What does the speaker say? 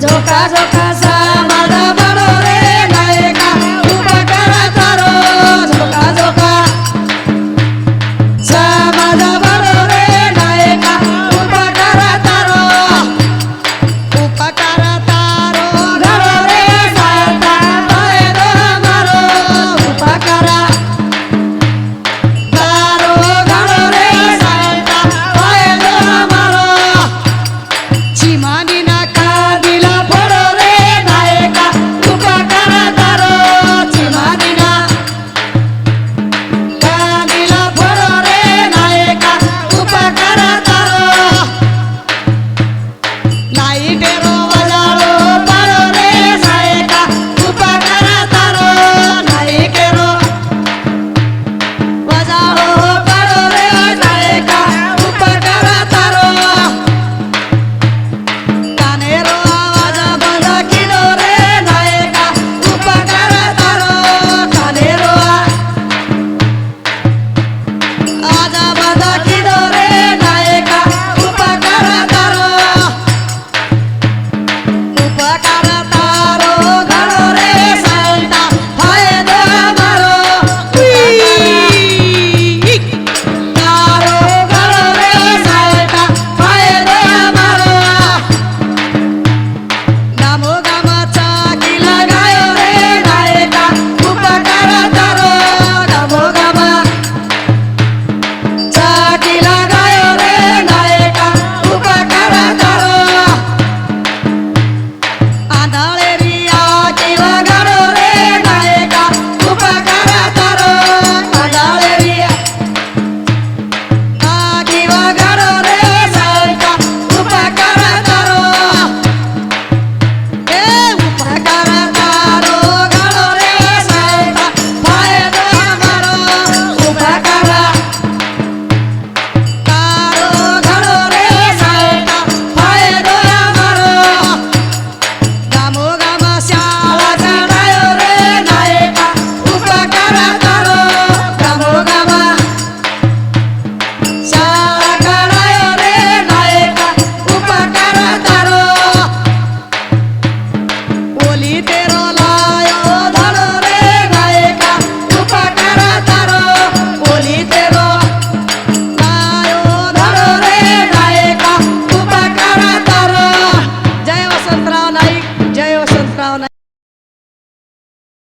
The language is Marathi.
झोका झोका समाजा बडो रे नायका उपकार तारो झोका झोका समाजा बडो रे नायका उपकार तारो घडो रे साता पायरो मारो उपकार तारो घडो रे साता पायरो मारो चिमानी ना कादिला पडो रे नायका उपकार तारो चिमानी ना कादिला पडो रे नायका उपकार तारो नाही बेरो वजाळो पाडो रे नायका उपकार तारो नाही केरो वजाळो पाडो रे नायका उपकार तारो कानेरो आवाज बंद किडो रे नायका उपकार तारो कानेरो आवाज बंद किडो रे नायका उपकार तारो उपकार